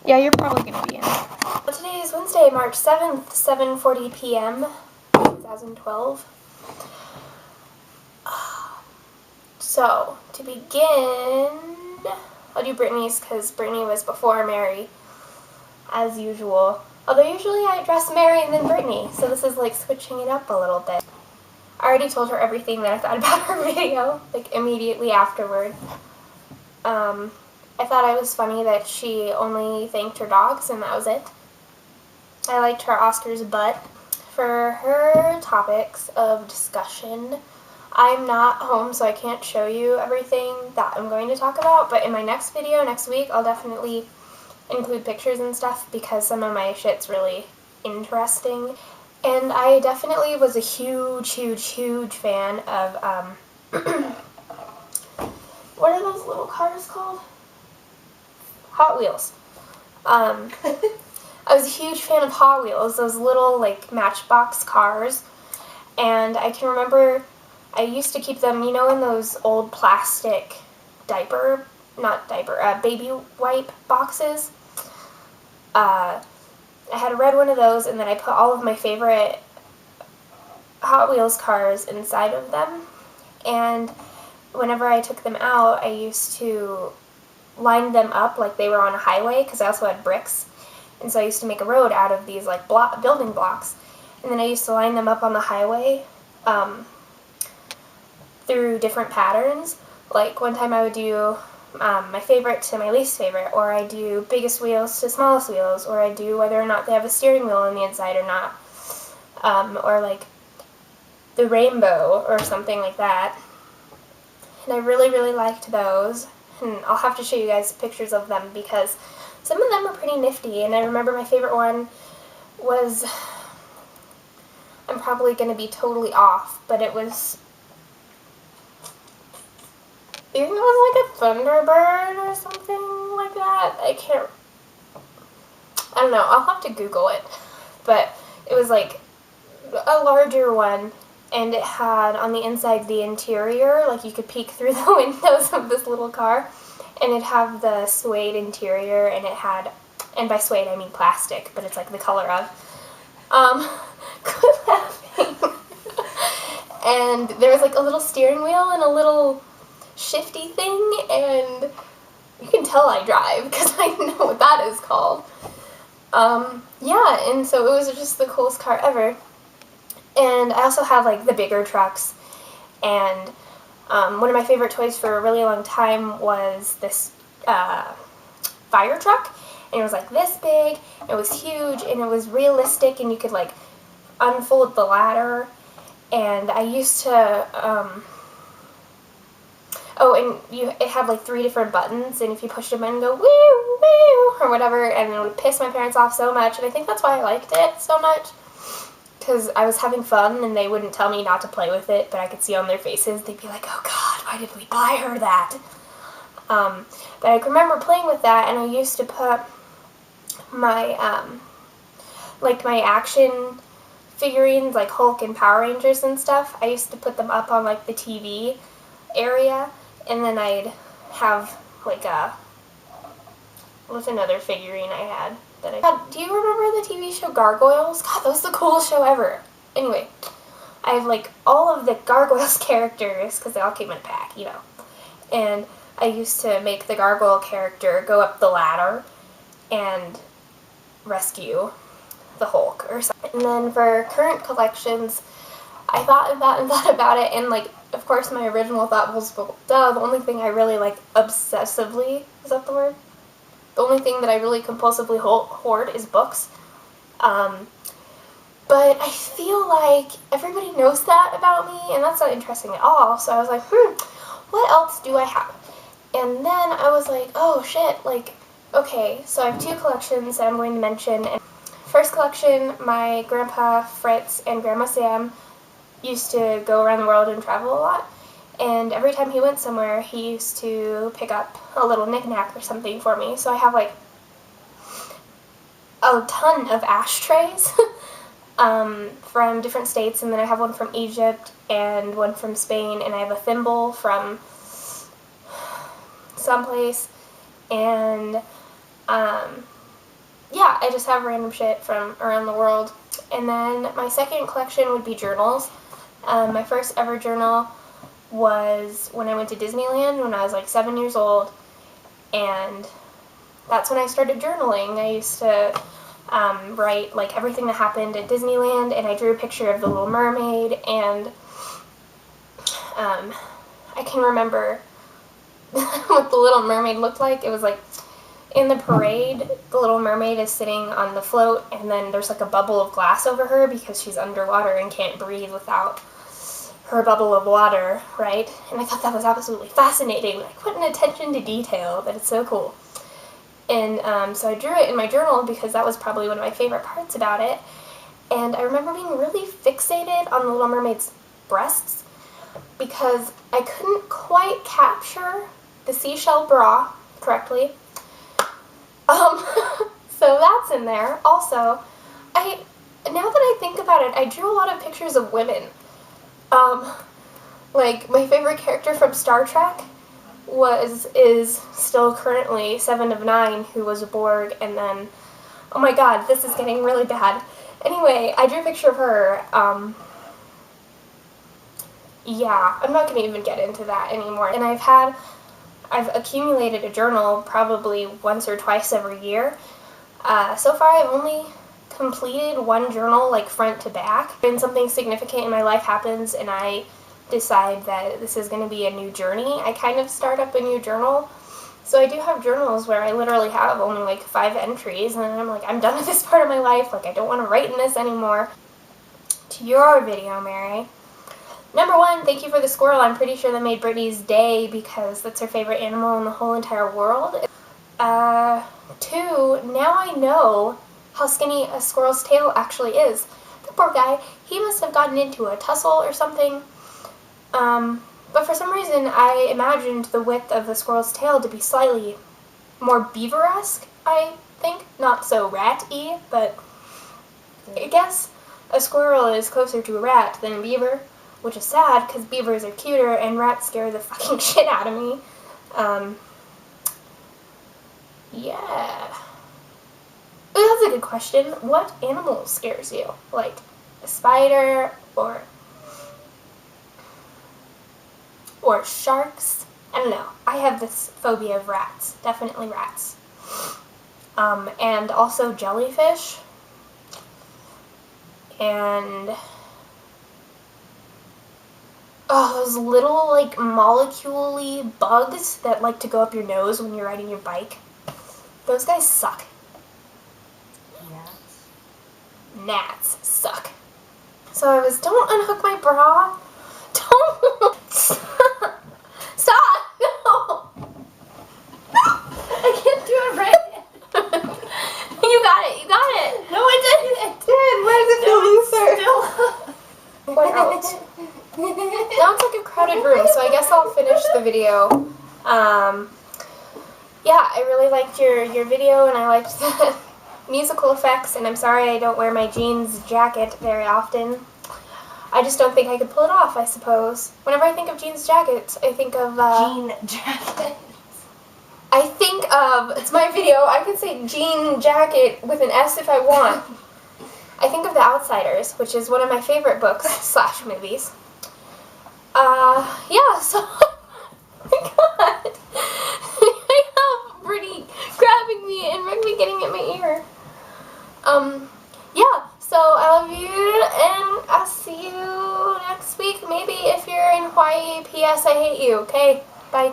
Yeah, you're probably going to be in. Today is Wednesday, March 7th, 7:40 p.m., 2012. So, to begin, I'll do Brittany's because Brittany was before Mary, as usual. Although usually I address Mary and then Brittany, so this is like switching it up a little bit. I already told her everything that I thought about her video, like immediately afterward. I thought it was funny that she only thanked her dogs and that was it. I liked her Oscar's butt. For her topics of discussion, I'm not home, so I can't show you everything that I'm going to talk about, but in my next video, next week, I'll definitely include pictures and stuff because some of my shit's really interesting. And I definitely was a huge fan of, what are those little cars called? Hot Wheels. I was a huge fan of Hot Wheels, those little, like, Matchbox cars. And I can remember I used to keep them, you know, in those old plastic baby wipe boxes. I had a red one of those, and then I put all of my favorite Hot Wheels cars inside of them. And whenever I took them out, I used to line them up like they were on a highway, because I also had bricks. And so I used to make a road out of these like building blocks. And then I used to line them up on the highway through different patterns. Like one time I would do my favorite to my least favorite, or I do biggest wheels to smallest wheels, or I do whether or not they have a steering wheel on the inside or not, or like the rainbow or something like that. And I really liked those, and I'll have to show you guys pictures of them because some of them are pretty nifty. And I remember my favorite one was, I'm probably going to be totally off, but it was, I think it was like a Thunderbird or something like that. I don't know, I'll have to Google it. But it was like a larger one, and it had on the inside the interior, like you could peek through the windows of this little car, and it'd have the suede interior, and it had, and by suede I mean plastic, but it's like the color of, quit laughing. And there was like a little steering wheel and a little shifty thing, and you can tell I drive because I know what that is called. Yeah, and so it was just the coolest car ever. And I also have like the bigger trucks, and one of my favorite toys for a really long time was this fire truck, and it was like this big, it was huge, and it was realistic, and you could like unfold the ladder. And I used to it had like 3 different buttons, and if you pushed a button, go woo woo or whatever, and it would piss my parents off so much. And I think that's why I liked it so much, because I was having fun and they wouldn't tell me not to play with it, but I could see on their faces, they'd be like, oh god, why did we buy her that? But I remember playing with that, and I used to put my like my action figurines, like Hulk and Power Rangers and stuff, I used to put them up on like the TV area, and then I'd have like what's another figurine I had that I had? Do you remember the TV show Gargoyles? God, that was the coolest show ever. Anyway, I have like all of the Gargoyles characters because they all came in a pack, you know. And I used to make the gargoyle character go up the ladder and rescue the Hulk or something. And then for current collections, I thought about it, and like, of course my original thought was, the only thing I really like obsessively, is that the word? The only thing that I really compulsively hoard is books. But I feel like everybody knows that about me, and that's not interesting at all. So I was like, what else do I have? And then I was like, oh shit, like, okay, so I have 2 collections that I'm going to mention. And first collection, my grandpa Fritz and grandma Sam used to go around the world and travel a lot. And every time he went somewhere, he used to pick up a little knick-knack or something for me. So I have like a ton of ashtrays from different states, and then I have one from Egypt and one from Spain, and I have a thimble from someplace, and yeah, I just have random shit from around the world. And then my second collection would be journals. My first ever journal was when I went to Disneyland when I was like 7 years old, and that's when I started journaling. I used to write like everything that happened at Disneyland, and I drew a picture of the Little Mermaid, and I can remember what the Little Mermaid looked like. It was like in the parade, the Little Mermaid is sitting on the float, and then there's like a bubble of glass over her because she's underwater and can't breathe without her bubble of water, right? And I thought that was absolutely fascinating. Like, what an attention to detail. That it's so cool. And so I drew it in my journal because that was probably one of my favorite parts about it. And I remember being really fixated on the Little Mermaid's breasts because I couldn't quite capture the seashell bra correctly. So that's in there. Also, now that I think about it, I drew a lot of pictures of women. Like, my favorite character from Star Trek is still currently Seven of Nine, who was a Borg, and then, oh my god, this is getting really bad. Anyway, I drew a picture of her. Yeah, I'm not going to even get into that anymore. And I've accumulated a journal probably once or twice every year. So far, I've only completed one journal, like front to back. When something significant in my life happens and I decide that this is going to be a new journey, I kind of start up a new journal. So I do have journals where I literally have only like 5 entries, and I'm like, I'm done with this part of my life. Like, I don't want to write in this anymore. To your video, Mary. Number 1, thank you for the squirrel. I'm pretty sure that made Brittany's day because that's her favorite animal in the whole entire world. 2, now I know how skinny a squirrel's tail actually is. The poor guy, he must have gotten into a tussle or something. But for some reason, I imagined the width of the squirrel's tail to be slightly more beaver-esque, I think. Not so rat-y, but I guess a squirrel is closer to a rat than a beaver, which is sad because beavers are cuter and rats scare the fucking shit out of me. Yeah. That's a good question. What animal scares you? Like a spider or sharks? I don't know. I have this phobia of rats. Definitely rats. And also jellyfish. And those little, like, molecule-y bugs that like to go up your nose when you're riding your bike. Those guys suck. Gnats suck. So I was, don't unhook my bra. Don't. Stop. No. I can't do it right. You got it. You got it. No, I didn't. I did. Where's the producer? What else? Now it's like a crowded room, so I guess I'll finish the video. Yeah, I really liked your video, and I liked the musical effects, and I'm sorry I don't wear my jeans jacket very often. I just don't think I could pull it off, I suppose. Whenever I think of jeans jackets, I think of, jean jacket. I think of, it's my video, I can say jean jacket with an S if I want. I think of The Outsiders, which is one of my favorite books / movies. Yeah, so, oh my god. I have Brittany grabbing me and Rigby getting in my ear. Yeah, so I love you, and I'll see you next week. Maybe if you're in Hawaii, P.S. I hate you, okay? Bye.